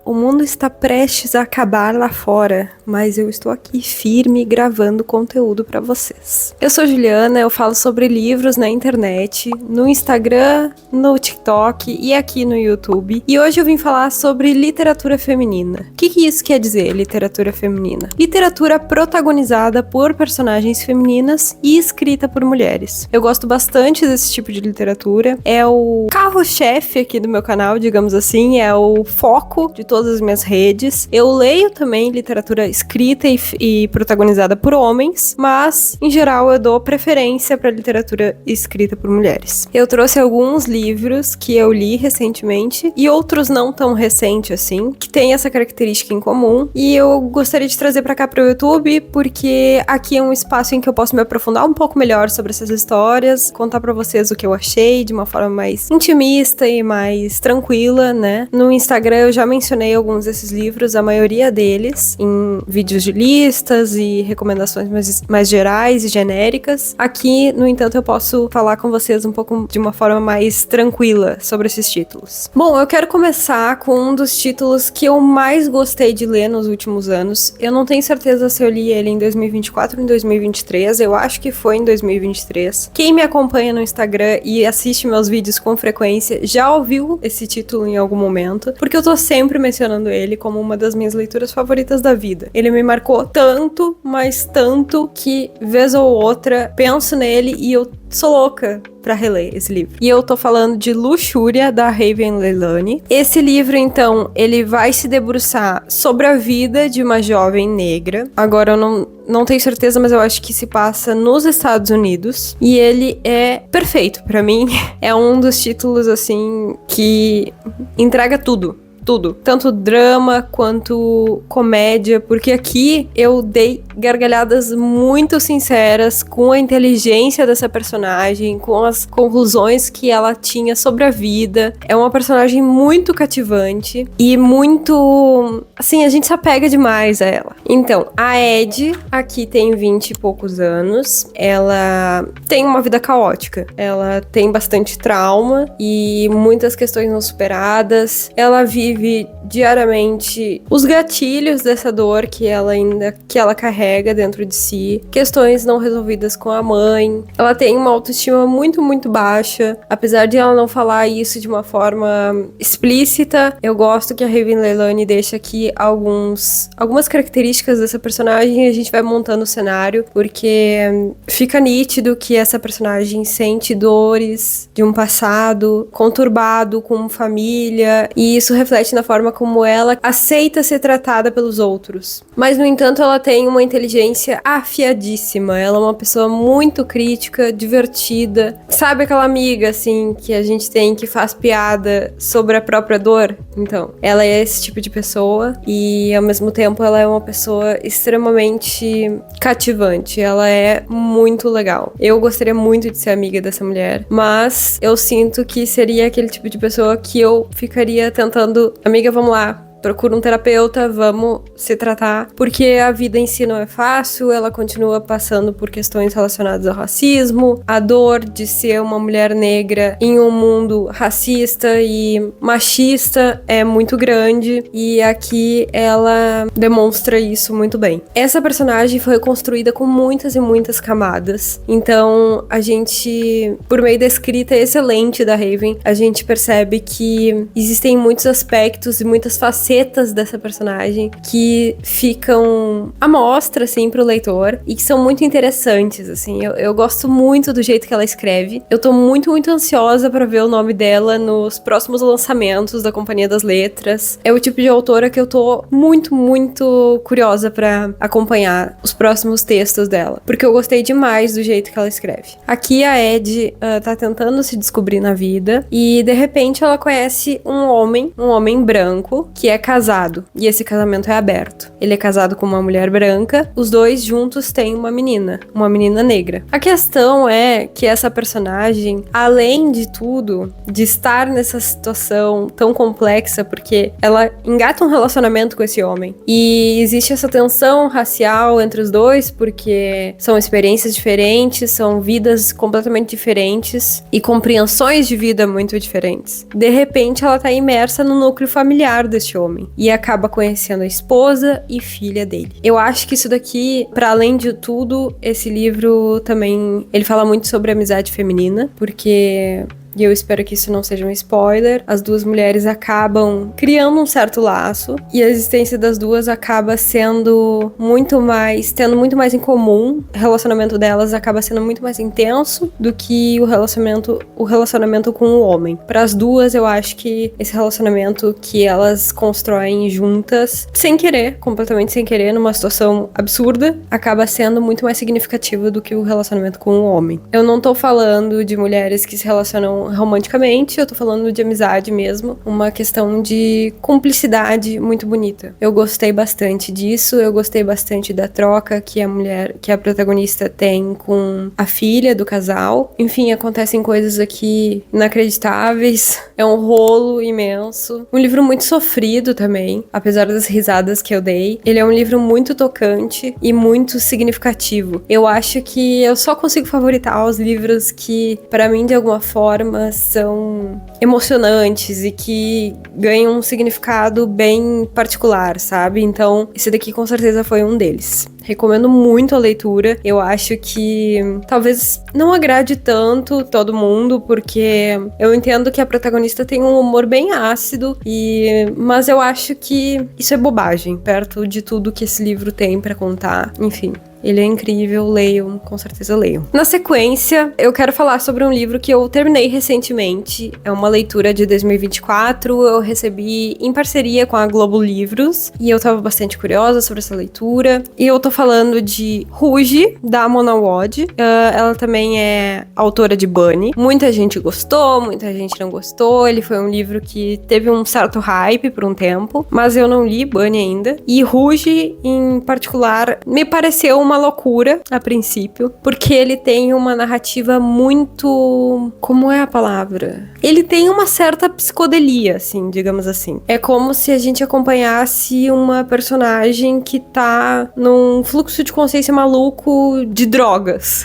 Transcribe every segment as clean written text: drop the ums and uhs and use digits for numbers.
o mundo está prestes a acabar lá fora, mas eu estou aqui firme gravando conteúdo para vocês. Eu sou Juliana, eu falo sobre livros na internet, no Instagram, no TikTok e aqui no YouTube. E hoje eu vim falar sobre literatura feminina. O que isso quer dizer, literatura feminina? Literatura protagonizada por personagens femininas e escrita por mulheres. Eu gosto bastante desse tipo de literatura. É o carro-chefe aqui do meu canal, digamos assim, é o foco de todas as minhas redes. Eu leio também literatura escrita e protagonizada por homens, mas em geral eu dou preferência para literatura escrita por mulheres. Eu trouxe alguns livros que eu li recentemente e outros não tão recentes assim, que tem essa característica em comum, e eu gostaria de trazer para cá para o YouTube porque aqui é um espaço em que eu posso me aprofundar um pouco melhor sobre essas histórias, contar para vocês o que eu achei de uma forma mais intimista e mais tranquila, né? No Instagram eu já mencionei alguns desses livros, a maioria deles, em vídeos de listas e recomendações mais gerais e genéricas. Aqui, no entanto, eu posso falar com vocês um pouco de uma forma mais tranquila sobre esses títulos. Bom, eu quero começar com um dos títulos que eu mais gostei de ler nos últimos anos. Eu não tenho certeza se eu li ele em 2024 ou em 2023, eu acho que foi em 2023. Quem me acompanha no Instagram e assiste meus vídeos com frequência já ouviu esse título em algum momento, porque eu tô sempre mencionando ele como uma das minhas leituras favoritas da vida. Ele me marcou tanto, mas tanto, que vez ou outra penso nele e eu sou louca pra reler esse livro. E eu tô falando de Luxúria, da Raven Leilani. Esse livro, então, ele vai se debruçar sobre a vida de uma jovem negra. Agora, eu não tenho certeza, mas eu acho que se passa nos Estados Unidos. E ele é perfeito pra mim. É um dos títulos, assim, que entrega tudo. Tudo, tanto drama quanto comédia, porque aqui eu dei gargalhadas muito sinceras com a inteligência dessa personagem, com as conclusões que ela tinha sobre a vida. É uma personagem muito cativante e muito, assim, a gente se apega demais a ela. Então, a Ed aqui tem 20 e poucos anos, ela tem uma vida caótica, ela tem bastante trauma e muitas questões não superadas, ela vive diariamente os gatilhos dessa dor que ela carrega dentro de si, questões não resolvidas com a mãe. Ela tem uma autoestima muito, muito baixa, apesar de ela não falar isso de uma forma explícita. Eu gosto que a Raven Leilani deixa aqui algumas características dessa personagem e a gente vai montando o cenário, porque fica nítido que essa personagem sente dores de um passado conturbado com família, e isso reflete na forma como ela aceita ser tratada pelos outros. Mas, no entanto, ela tem uma inteligência afiadíssima. Ela é uma pessoa muito crítica, divertida. Sabe aquela amiga, assim, que a gente tem que faz piada sobre a própria dor? Então, ela é esse tipo de pessoa e, ao mesmo tempo, ela é uma pessoa extremamente cativante. Ela é muito legal. Eu gostaria muito de ser amiga dessa mulher, mas eu sinto que seria aquele tipo de pessoa que eu ficaria tentando: amiga, vamos lá, procura um terapeuta, vamos se tratar, porque a vida em si não é fácil, ela continua passando por questões relacionadas ao racismo, a dor de ser uma mulher negra em um mundo racista e machista é muito grande, e aqui ela demonstra isso muito bem. Essa personagem foi construída com muitas e muitas camadas, então a gente, por meio da escrita excelente da Raven, a gente percebe que existem muitos aspectos e muitas facetas dessa personagem que ficam à mostra, assim, pro leitor e que são muito interessantes, assim. Eu gosto muito do jeito que ela escreve. Eu tô muito, muito ansiosa pra ver o nome dela nos próximos lançamentos da Companhia das Letras. É o tipo de autora que eu tô muito, muito curiosa pra acompanhar os próximos textos dela, porque eu gostei demais do jeito que ela escreve. Aqui a Ed tá tentando se descobrir na vida e, de repente, ela conhece um homem branco, que é casado, e esse casamento é aberto. Ele é casado com uma mulher branca, os dois juntos têm uma menina negra. A questão é que essa personagem, além de tudo, de estar nessa situação tão complexa, porque ela engata um relacionamento com esse homem, e existe essa tensão racial entre os dois, porque são experiências diferentes, são vidas completamente diferentes, e compreensões de vida muito diferentes. De repente, ela tá imersa no núcleo familiar deste homem. homem. E acaba conhecendo a esposa e filha dele. Eu acho que isso daqui, para além de tudo, esse livro também, ele fala muito sobre amizade feminina, porque... e eu espero que isso não seja um spoiler, as duas mulheres acabam criando um certo laço, e a existência das duas acaba sendo tendo muito mais em comum. O relacionamento delas acaba sendo muito mais intenso do que o relacionamento com o homem. Para as duas, eu acho que esse relacionamento que elas constroem juntas, sem querer, completamente sem querer, numa situação absurda, acaba sendo muito mais significativo do que o relacionamento com o homem. Eu não tô falando de mulheres que se relacionam romanticamente, eu tô falando de amizade mesmo, uma questão de cumplicidade muito bonita. Eu gostei bastante disso, eu gostei bastante da troca que a protagonista tem com a filha do casal. Enfim, acontecem coisas aqui inacreditáveis, é um rolo imenso. Um livro muito sofrido também, apesar das risadas que eu dei. Ele é um livro muito tocante e muito significativo. Eu acho que eu só consigo favoritar os livros que, para mim, de alguma forma, são emocionantes e que ganham um significado bem particular, sabe? Então, esse daqui com certeza foi um deles. Recomendo muito a leitura. Eu acho que talvez não agrade tanto todo mundo, porque eu entendo que a protagonista tem um humor bem ácido, mas eu acho que isso é bobagem perto de tudo que esse livro tem pra contar. Enfim. Ele é incrível, leiam, com certeza leiam. Na sequência, eu quero falar sobre um livro que eu terminei recentemente. É uma leitura de 2024, eu recebi em parceria com a Globo Livros, e eu tava bastante curiosa sobre essa leitura. E eu tô falando de Ruge, da Mona Wad. Ela também é autora de Bunny. Muita gente gostou, muita gente não gostou. Ele foi um livro que teve um certo hype por um tempo, mas eu não li Bunny ainda. E Ruge, em particular, me pareceu uma loucura a princípio, porque ele tem uma narrativa muito... como é a palavra? Ele tem uma certa psicodelia, assim, digamos assim. É como se a gente acompanhasse uma personagem que tá num fluxo de consciência maluco de drogas.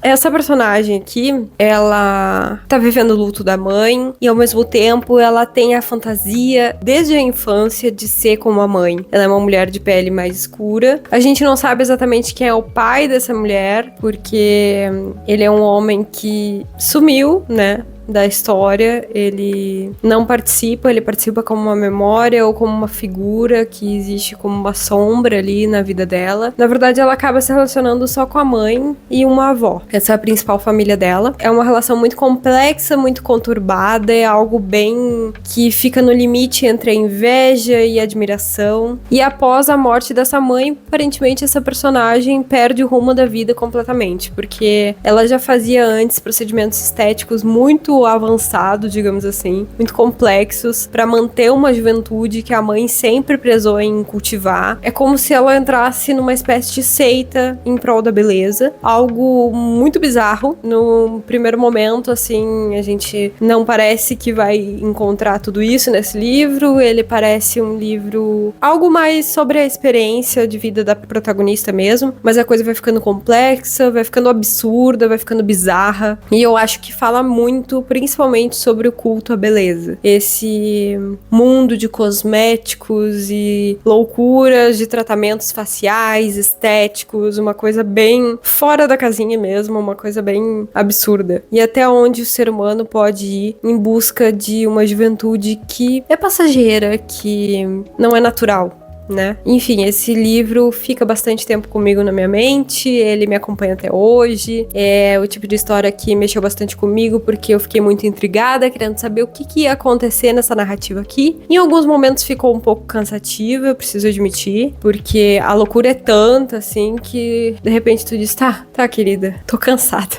Essa personagem aqui, ela tá vivendo o luto da mãe e ao mesmo tempo ela tem a fantasia desde a infância de ser como a mãe. Ela é uma mulher de pele mais escura. A gente não sabe exatamente quem é o pai dessa mulher, porque ele é um homem que sumiu, né, da história. Ele não participa, ele participa como uma memória ou como uma figura que existe como uma sombra ali na vida dela. Na verdade, ela acaba se relacionando só com a mãe e uma avó. Essa é a principal família dela. É uma relação muito complexa, muito conturbada, é algo bem que fica no limite entre a inveja e a admiração. E após a morte dessa mãe, aparentemente essa personagem perde o rumo da vida completamente, porque ela já fazia antes procedimentos estéticos muito avançados, digamos assim, muito complexos, pra manter uma juventude que a mãe sempre prezou em cultivar. É como se ela entrasse numa espécie de seita em prol da beleza, algo muito bizarro. No primeiro momento, assim, a gente não parece que vai encontrar tudo isso nesse livro. Ele parece um livro algo mais sobre a experiência de vida da protagonista mesmo, mas a coisa vai ficando complexa, vai ficando absurda, vai ficando bizarra, e eu acho que fala muito principalmente sobre o culto à beleza. Esse mundo de cosméticos e loucuras de tratamentos faciais, estéticos, uma coisa bem fora da casinha mesmo, uma coisa bem absurda. E até onde o ser humano pode ir em busca de uma juventude que é passageira, que não é natural, né? Enfim, esse livro fica bastante tempo comigo na minha mente, ele me acompanha até hoje. É o tipo de história que mexeu bastante comigo, porque eu fiquei muito intrigada, querendo saber o que ia acontecer nessa narrativa aqui. Em alguns momentos ficou um pouco cansativa, eu preciso admitir, porque a loucura é tanta, assim, que de repente tu diz, tá, querida, tô cansada.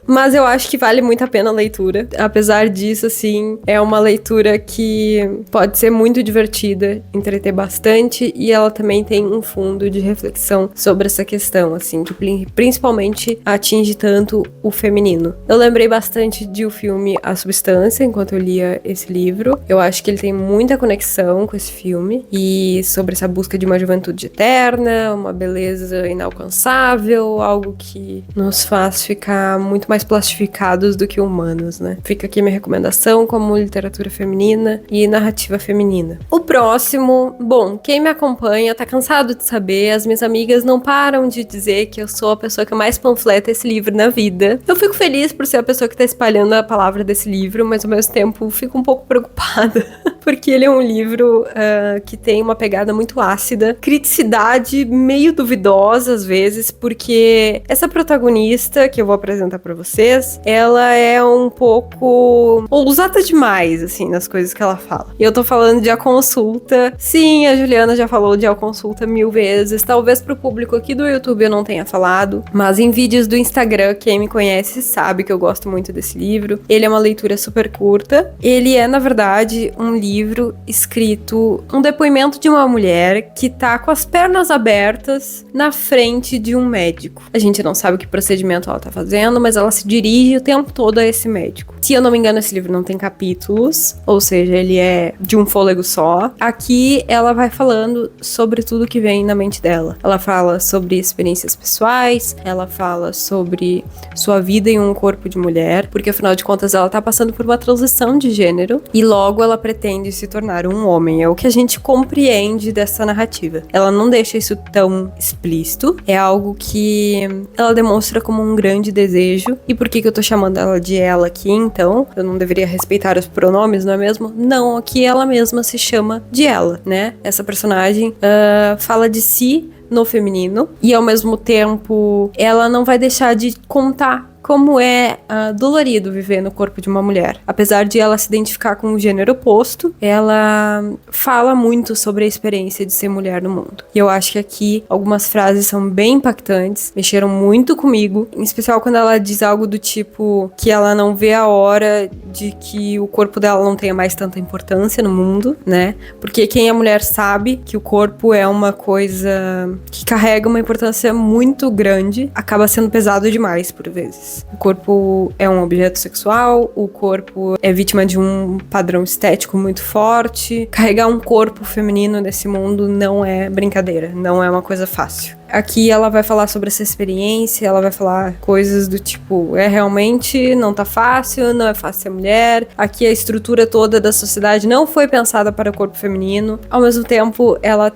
Mas eu acho que vale muito a pena a leitura. Apesar disso, assim, é uma leitura que pode ser muito divertida, entreter bastante, e ela também tem um fundo de reflexão sobre essa questão, assim, que principalmente atinge tanto o feminino. Eu lembrei bastante de o filme A Substância enquanto eu lia esse livro. Eu acho que ele tem muita conexão com esse filme, e sobre essa busca de uma juventude eterna, uma beleza inalcançável, algo que nos faz ficar muito mais mais plastificados do que humanos, né? Fica aqui minha recomendação como literatura feminina e narrativa feminina. O próximo, bom, quem me acompanha tá cansado de saber, as minhas amigas não param de dizer que eu sou a pessoa que mais panfleta esse livro na vida. Eu fico feliz por ser a pessoa que tá espalhando a palavra desse livro, mas ao mesmo tempo fico um pouco preocupada, porque ele é um livro que tem uma pegada muito ácida, criticidade meio duvidosa às vezes, porque essa protagonista que eu vou apresentar pra vocês, ela é um pouco ousada demais, assim, nas coisas que ela fala. E eu tô falando de A Consulta. Sim, a Juliana já falou de A Consulta 1000 vezes, talvez pro público aqui do YouTube eu não tenha falado, mas em vídeos do Instagram, quem me conhece sabe que eu gosto muito desse livro. Ele é uma leitura super curta. Ele é, na verdade, um livro escrito, um depoimento de uma mulher que tá com as pernas abertas na frente de um médico. A gente não sabe que procedimento ela tá fazendo, mas ela se dirige o tempo todo a esse médico. Se eu não me engano, esse livro não tem capítulos, ou seja, ele é de um fôlego só. Aqui ela vai falando sobre tudo que vem na mente dela. Ela fala sobre experiências pessoais, ela fala sobre sua vida em um corpo de mulher, porque afinal de contas ela tá passando por uma transição de gênero e logo ela pretende se tornar um homem. É o que a gente compreende dessa narrativa. Ela não deixa isso tão explícito, é algo que ela demonstra como um grande desejo. E por que eu tô chamando ela de ela aqui, então? Eu não deveria respeitar os pronomes, não é mesmo? Não, aqui ela mesma se chama de ela, né? Essa personagem fala de si no feminino e ao mesmo tempo ela não vai deixar de contar como é dolorido viver no corpo de uma mulher. Apesar de ela se identificar com o gênero oposto, ela fala muito sobre a experiência de ser mulher no mundo. E eu acho que aqui algumas frases são bem impactantes, mexeram muito comigo, em especial quando ela diz algo do tipo que ela não vê a hora de que o corpo dela não tenha mais tanta importância no mundo, né? Porque quem é mulher sabe que o corpo é uma coisa que carrega uma importância muito grande, acaba sendo pesado demais por vezes. O corpo é um objeto sexual, o corpo é vítima de um padrão estético muito forte. Carregar um corpo feminino nesse mundo não é brincadeira, não é uma coisa fácil. Aqui ela vai falar sobre essa experiência, ela vai falar coisas do tipo, realmente não tá fácil, não é fácil ser mulher. Aqui a estrutura toda da sociedade não foi pensada para o corpo feminino. Ao mesmo tempo, ela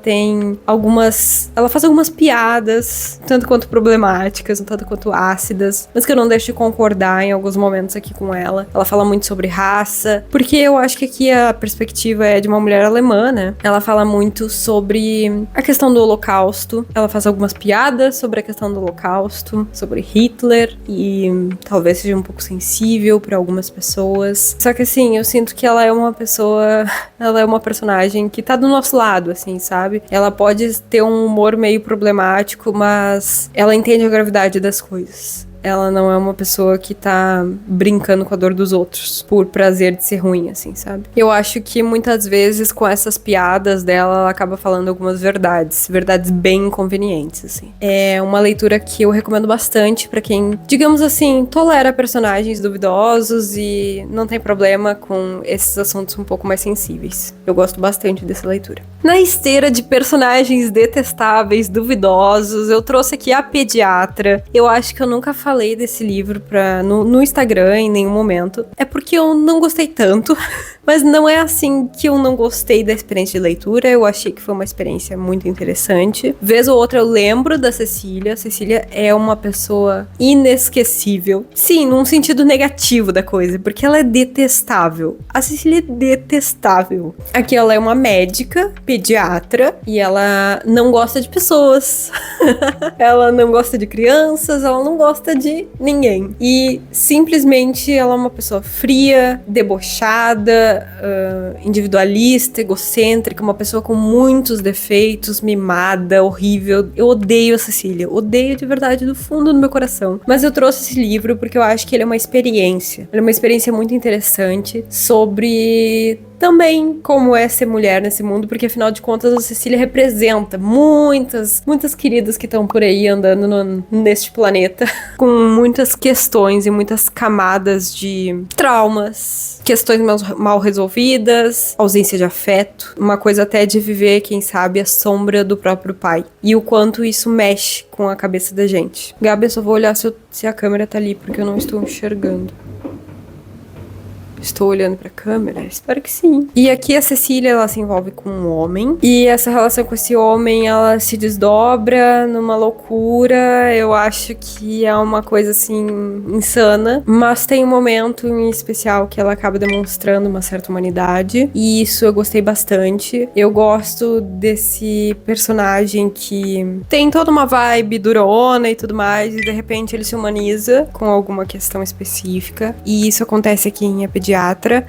faz algumas piadas, tanto quanto problemáticas, tanto quanto ácidas, mas que eu não deixo de concordar em alguns momentos aqui com ela. Ela fala muito sobre raça, porque eu acho que aqui a perspectiva é de uma mulher alemã, né? Ela fala muito sobre a questão do Holocausto, ela faz algumas piadas sobre a questão do Holocausto, sobre Hitler, e talvez seja um pouco sensível para algumas pessoas. Só que assim, eu sinto que ela é uma personagem que tá do nosso lado, assim, sabe? Ela pode ter um humor meio problemático, mas ela entende a gravidade das coisas. Ela não é uma pessoa que tá brincando com a dor dos outros por prazer de ser ruim, assim, sabe? Eu acho que muitas vezes com essas piadas dela, ela acaba falando algumas verdades bem inconvenientes, assim. É uma leitura que eu recomendo bastante pra quem, digamos assim, tolera personagens duvidosos e não tem problema com esses assuntos um pouco mais sensíveis. Eu gosto bastante dessa leitura. Na esteira de personagens detestáveis, duvidosos, eu trouxe aqui A Pediatra. Eu acho que eu nunca falei desse livro no Instagram em nenhum momento. É porque eu não gostei tanto, mas não é assim que eu não gostei da experiência de leitura. Eu achei que foi uma experiência muito interessante. Vez ou outra eu lembro da Cecília. Cecília é uma pessoa inesquecível. Sim, num sentido negativo da coisa, porque ela é detestável. A Cecília é detestável. Aqui ela é uma médica, pediatra, e ela não gosta de pessoas. Ela não gosta de crianças, ela não gosta de ninguém. E simplesmente ela é uma pessoa fria, debochada, individualista, egocêntrica, uma pessoa com muitos defeitos, mimada, horrível. Eu odeio a Cecília, odeio de verdade do fundo do meu coração. Mas eu trouxe esse livro porque eu acho que ele é uma experiência. Ele é uma experiência muito interessante sobre também como é ser mulher nesse mundo, porque afinal de contas a Cecília representa muitas queridas que estão por aí andando neste planeta, com muitas questões e muitas camadas de traumas, questões mal resolvidas, ausência de afeto, uma coisa até de viver, quem sabe, a sombra do próprio pai. E o quanto isso mexe com a cabeça da gente. Gabi, eu só vou olhar se a câmera tá ali, porque eu não estou enxergando. Estou olhando pra câmera? Espero que sim. E aqui a Cecília, ela se envolve com um homem. E essa relação com esse homem, ela se desdobra numa loucura. Eu acho que é uma coisa, assim, insana. Mas tem um momento em especial que ela acaba demonstrando uma certa humanidade. E isso eu gostei bastante. Eu gosto desse personagem que tem toda uma vibe durona e tudo mais. E de repente ele se humaniza com alguma questão específica. E isso acontece aqui em A Pediatra.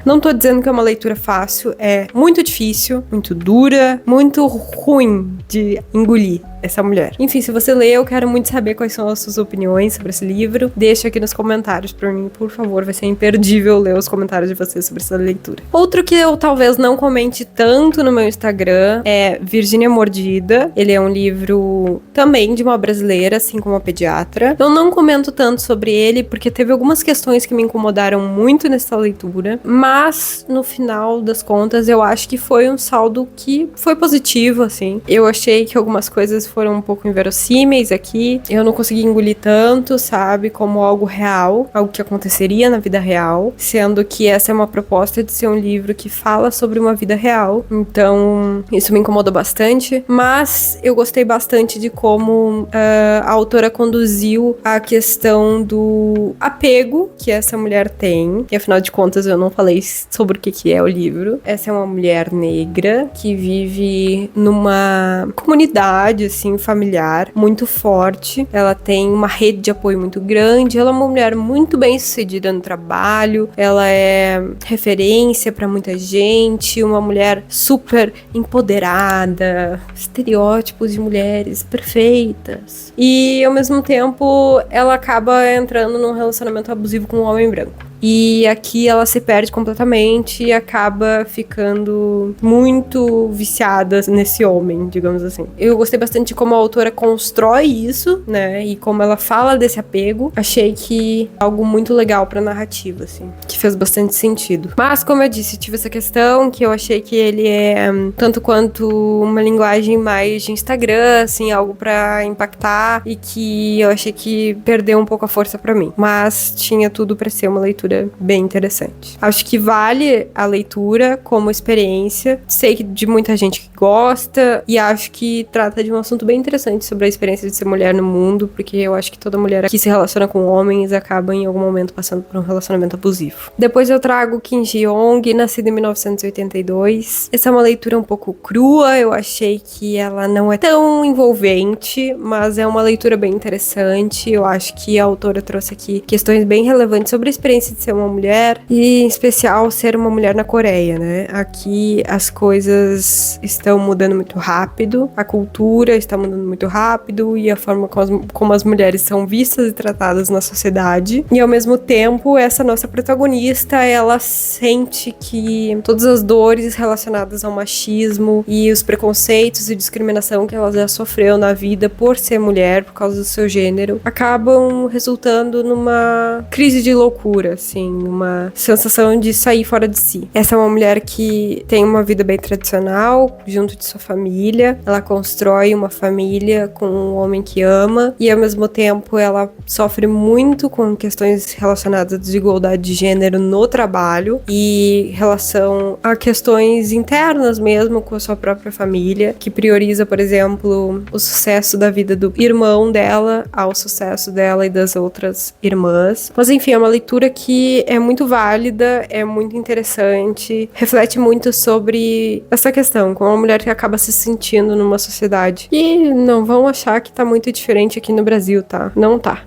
Não tô dizendo que é uma leitura fácil, é muito difícil, muito dura, muito ruim de engolir essa mulher. Enfim, se você lê, eu quero muito saber quais são as suas opiniões sobre esse livro. Deixa aqui nos comentários pra mim, por favor. Vai ser imperdível ler os comentários de vocês sobre essa leitura. Outro que eu talvez não comente tanto no meu Instagram é Virgínia Mordida. Ele é um livro também de uma brasileira, assim como A Pediatra. Eu não comento tanto sobre ele porque teve algumas questões que me incomodaram muito nessa leitura, mas no final das contas eu acho que foi um saldo que foi positivo, assim. Eu achei que algumas coisas foram um pouco inverossímeis aqui. Eu não consegui engolir tanto, sabe? Como algo real, algo que aconteceria na vida real, sendo que essa é uma proposta de ser um livro que fala sobre uma vida real. Então, isso me incomodou bastante. Mas eu gostei bastante de como a autora conduziu a questão do apego que essa mulher tem. E afinal de contas, eu não falei sobre o que é o livro. Essa é uma mulher negra que vive numa comunidade, assim, familiar, muito forte. Ela tem uma rede de apoio muito grande. Ela é uma mulher muito bem sucedida no trabalho. Ela é referência pra muita gente. Uma mulher super empoderada. Estereótipos de mulheres perfeitas. E, ao mesmo tempo, ela acaba entrando num relacionamento abusivo com um homem branco. E aqui ela se perde completamente e acaba ficando muito viciada nesse homem, digamos assim. Eu gostei bastante de como a autora constrói isso, né? E como ela fala desse apego. Achei que é algo muito legal pra narrativa, assim. Que fez bastante sentido. Mas, como eu disse, tive essa questão que eu achei que ele é tanto quanto uma linguagem mais de Instagram, assim, algo pra impactar. E que eu achei que perdeu um pouco a força pra mim. Mas tinha tudo pra ser uma leitura bem interessante. Acho que vale a leitura como experiência. Sei que de muita gente que gosta e acho que trata de um assunto bem interessante sobre a experiência de ser mulher no mundo, porque eu acho que toda mulher que se relaciona com homens acaba em algum momento passando por um relacionamento abusivo. Depois eu trago Kim Ji-young, nascida em 1982. Essa é uma leitura um pouco crua, eu achei que ela não é tão envolvente, mas é uma leitura bem interessante. Eu acho que a autora trouxe aqui questões bem relevantes sobre a experiência de ser uma mulher, e em especial ser uma mulher na Coreia, né? Aqui as coisas estão mudando muito rápido, a cultura está mudando muito rápido e a forma como as mulheres são vistas e tratadas na sociedade. E ao mesmo tempo, essa nossa protagonista, ela sente que todas as dores relacionadas ao machismo e os preconceitos e discriminação que ela já sofreu na vida por ser mulher, por causa do seu gênero, acabam resultando numa crise de loucura, assim, uma sensação de sair fora de si. Essa é uma mulher que tem uma vida bem tradicional, junto de sua família. Ela constrói uma família com um homem que ama e, ao mesmo tempo, ela sofre muito com questões relacionadas à desigualdade de gênero no trabalho e relação a questões internas mesmo com a sua própria família, que prioriza, por exemplo, o sucesso da vida do irmão dela ao sucesso dela e das outras irmãs. Mas, enfim, é uma leitura que é muito válida, é muito interessante, reflete muito sobre essa questão, como uma mulher que acaba se sentindo numa sociedade. E não vão achar que tá muito diferente aqui no Brasil, tá? Não tá.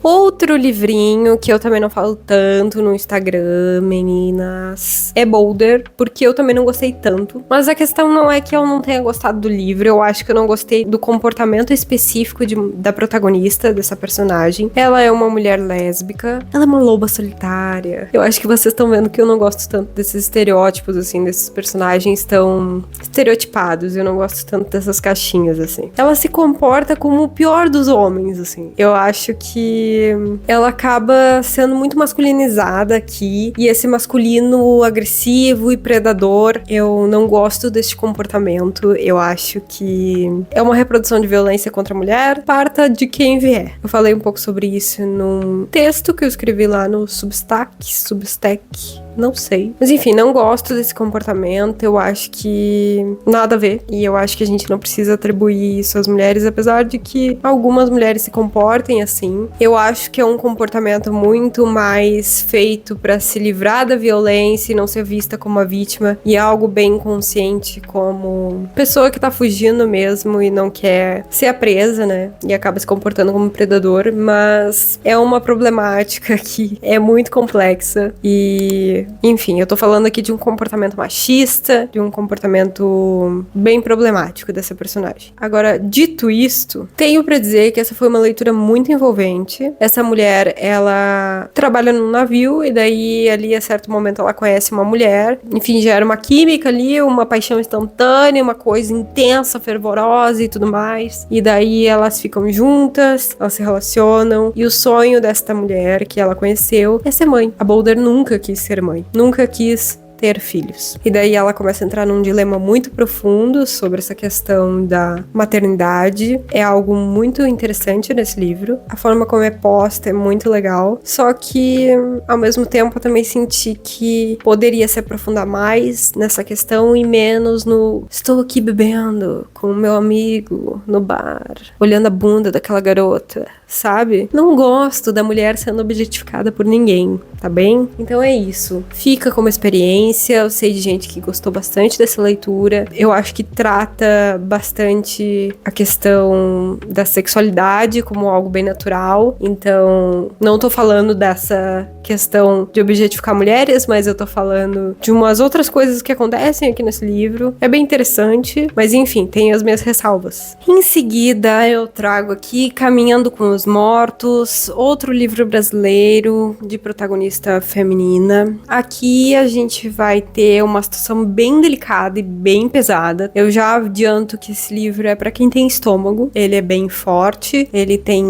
Outro livrinho que eu também não falo tanto no Instagram, meninas, é Boulder, porque eu também não gostei tanto. Mas a questão não é que eu não tenha gostado do livro, eu acho que eu não gostei do comportamento específico da protagonista, dessa personagem. Ela é uma mulher lésbica, ela é uma loba solitária. Eu acho que vocês estão vendo que eu não gosto tanto desses estereótipos, assim, desses personagens tão estereotipados. Eu não gosto tanto dessas caixinhas, assim. Ela se comporta como o pior dos homens, assim. Eu acho que ela acaba sendo muito masculinizada aqui, e esse masculino agressivo e predador, eu não gosto desse comportamento. Eu acho que é uma reprodução de violência contra a mulher, parta de quem vier. Eu falei um pouco sobre isso num texto que eu escrevi lá no Substack, não sei. Mas enfim, não gosto desse comportamento, eu acho que nada a ver, e eu acho que a gente não precisa atribuir isso às mulheres, apesar de que algumas mulheres se comportem assim. Eu acho que é um comportamento muito mais feito pra se livrar da violência e não ser vista como a vítima, e é algo bem consciente como pessoa que tá fugindo mesmo e não quer ser a presa, né? E acaba se comportando como predador, mas é uma problemática que é muito complexa e enfim, eu tô falando aqui de um comportamento machista, de um comportamento bem problemático dessa personagem. Agora, dito isto, tenho pra dizer que essa foi uma leitura muito envolvente. Essa mulher, ela trabalha num navio e daí ali a certo momento ela conhece uma mulher. Enfim, gera uma química ali, uma paixão instantânea, uma coisa intensa, fervorosa e tudo mais. E daí elas ficam juntas, elas se relacionam e o sonho desta mulher que ela conheceu é ser mãe. A Boulder nunca quis ser mãe. Nunca quis ter filhos. E daí ela começa a entrar num dilema muito profundo sobre essa questão da maternidade. É algo muito interessante nesse livro. A forma como é posta é muito legal. Só que, ao mesmo tempo, eu também senti que poderia se aprofundar mais nessa questão e menos no estou aqui bebendo com o meu amigo no bar, olhando a bunda daquela garota, sabe? Não gosto da mulher sendo objetificada por ninguém, tá bem? Então é isso. Fica como experiência. Eu sei de gente que gostou bastante dessa leitura. Eu acho que trata bastante a questão da sexualidade como algo bem natural. Então, não tô falando dessa questão de objetificar mulheres, mas eu tô falando de umas outras coisas que acontecem aqui nesse livro. É bem interessante, mas enfim, tem as minhas ressalvas. Em seguida, eu trago aqui Caminhando com os Mortos, outro livro brasileiro de protagonista feminina. Aqui a gente vai ter uma situação bem delicada e bem pesada. Eu já adianto que esse livro é pra quem tem estômago. Ele é bem forte, ele tem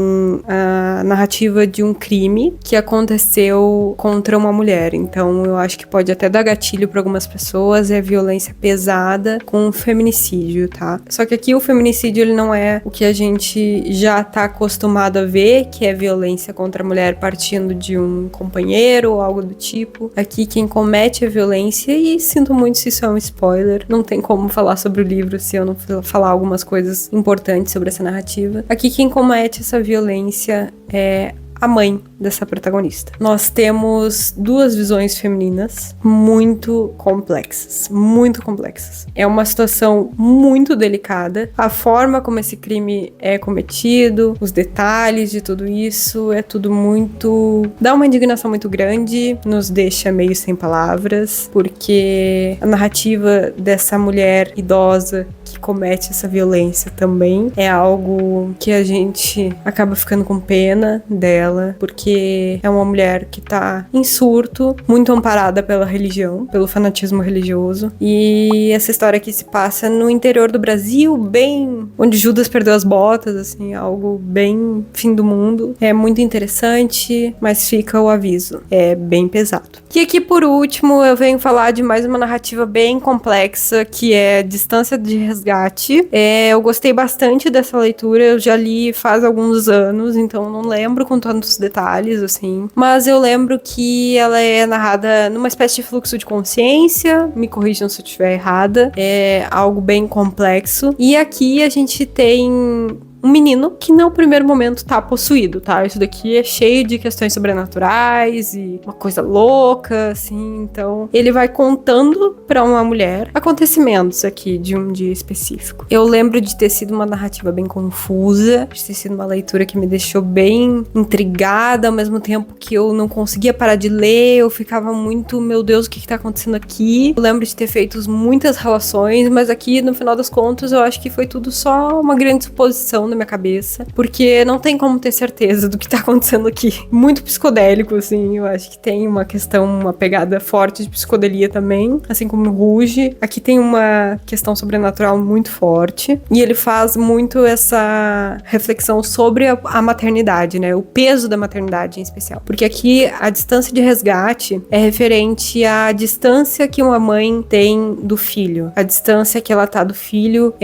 a narrativa de um crime que aconteceu contra uma mulher. Então eu acho que pode até dar gatilho pra algumas pessoas. É violência pesada com feminicídio, tá? Só que aqui o feminicídio ele não é o que a gente já tá acostumado a ver, que é violência contra a mulher partindo de um companheiro ou algo do tipo. Aqui quem comete a violência, e sinto muito se isso é um spoiler, não tem como falar sobre o livro se eu não falar algumas coisas importantes sobre essa narrativa. Aqui quem comete essa violência é a mãe dessa protagonista. Nós temos duas visões femininas muito complexas, muito complexas. É uma situação muito delicada. A forma como esse crime é cometido, os detalhes de tudo isso, é tudo muito... dá uma indignação muito grande, nos deixa meio sem palavras, porque a narrativa dessa mulher idosa que comete essa violência também é algo que a gente acaba ficando com pena dela, porque é uma mulher que tá em surto, muito amparada pela religião, pelo fanatismo religioso, e essa história aqui se passa no interior do Brasil, bem onde Judas perdeu as botas, assim, algo bem fim do mundo. É muito interessante, mas fica o aviso, é bem pesado. E aqui por último eu venho falar de mais uma narrativa bem complexa, que é Distância de Resgate. Eu gostei bastante dessa leitura, eu já li faz alguns anos, então não lembro com tantos detalhes, assim, mas eu lembro que ela é narrada numa espécie de fluxo de consciência, me corrijam se eu estiver errada, é algo bem complexo, e aqui a gente tem um menino que no primeiro momento tá possuído, tá? Isso daqui é cheio de questões sobrenaturais e uma coisa louca, assim. Então, ele vai contando pra uma mulher acontecimentos aqui de um dia específico. Eu lembro de ter sido uma narrativa bem confusa, de ter sido uma leitura que me deixou bem intrigada, ao mesmo tempo que eu não conseguia parar de ler, eu ficava muito, meu Deus, o que tá acontecendo aqui? Eu lembro de ter feito muitas relações, mas aqui, no final das contas, eu acho que foi tudo só uma grande suposição na minha cabeça, porque não tem como ter certeza do que tá acontecendo aqui. Muito psicodélico, assim, eu acho que tem uma questão, uma pegada forte de psicodelia também, assim como o Ruge. Aqui tem uma questão sobrenatural muito forte, e ele faz muito essa reflexão sobre a maternidade, né? O peso da maternidade em especial. Porque aqui a distância de resgate é referente à distância que uma mãe tem do filho. A distância que ela tá do filho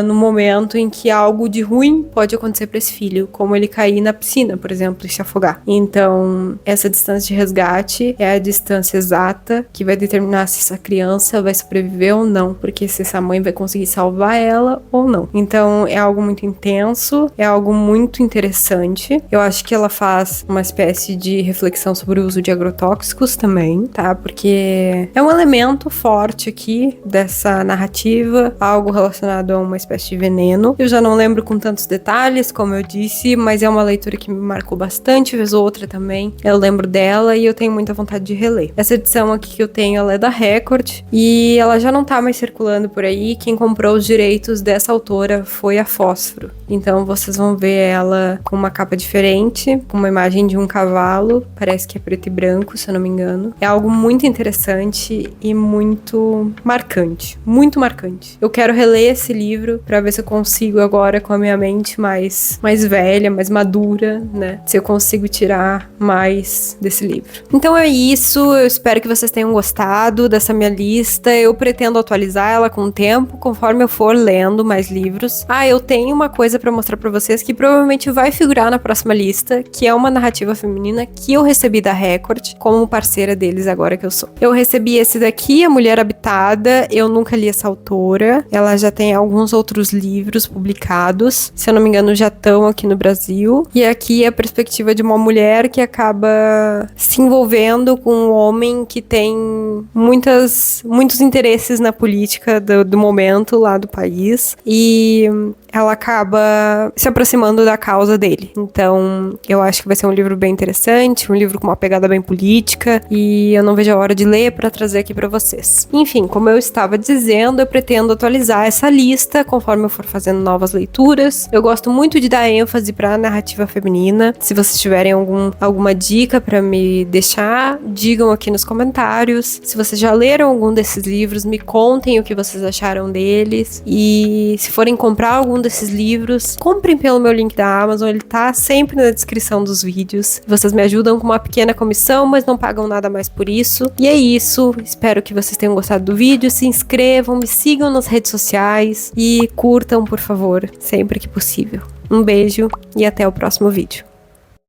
no momento em que algo de ruim pode acontecer para esse filho, como ele cair na piscina, por exemplo, e se afogar. Então, essa distância de resgate é a distância exata que vai determinar se essa criança vai sobreviver ou não, porque se essa mãe vai conseguir salvar ela ou não. Então, é algo muito intenso, é algo muito interessante. Eu acho que ela faz uma espécie de reflexão sobre o uso de agrotóxicos também, tá? Porque é um elemento forte aqui dessa narrativa, algo relacionado a uma espécie de veneno. Eu já não lembro com tantos detalhes, como eu disse, mas é uma leitura que me marcou bastante, vez ou outra também. Eu lembro dela e eu tenho muita vontade de reler. Essa edição aqui que eu tenho, ela é da Record e ela já não tá mais circulando por aí. Quem comprou os direitos dessa autora foi a Fósforo. Então vocês vão ver ela com uma capa diferente, com uma imagem de um cavalo, parece que é preto e branco, se eu não me engano. É algo muito interessante e muito marcante, muito marcante. Eu quero reler esse livro pra ver se eu consigo agora, com a minha mente mais velha, mais madura, né? Se eu consigo tirar mais desse livro. Então é isso, eu espero que vocês tenham gostado dessa minha lista. Eu pretendo atualizar ela com o tempo, conforme eu for lendo mais livros. Eu tenho uma coisa pra mostrar pra vocês que provavelmente vai figurar na próxima lista, que é uma narrativa feminina que eu recebi da Record como parceira deles agora que eu sou. Eu recebi esse daqui, A Mulher Habitada. Eu nunca li essa autora. Ela já tem alguns outros livros publicados. Se eu não me engano, já estão aqui no Brasil. E aqui é a perspectiva de uma mulher que acaba se envolvendo com um homem que tem muitos interesses na política do momento lá do país. E ela acaba se aproximando da causa dele. Então, eu acho que vai ser um livro bem interessante, um livro com uma pegada bem política, e eu não vejo a hora de ler para trazer aqui para vocês. Enfim, como eu estava dizendo, eu pretendo atualizar essa lista conforme eu for fazendo novas leituras. Eu gosto muito de dar ênfase para a narrativa feminina. Se vocês tiverem alguma dica para me deixar, digam aqui nos comentários. Se vocês já leram algum desses livros, me contem o que vocês acharam deles. E se forem comprar algum desses livros, comprem pelo meu link da Amazon, ele tá sempre na descrição dos vídeos. Vocês me ajudam com uma pequena comissão, mas não pagam nada mais por isso. E é isso, espero que vocês tenham gostado do vídeo, se inscrevam, me sigam nas redes sociais e curtam, por favor, sempre que possível. Um beijo e até o próximo vídeo.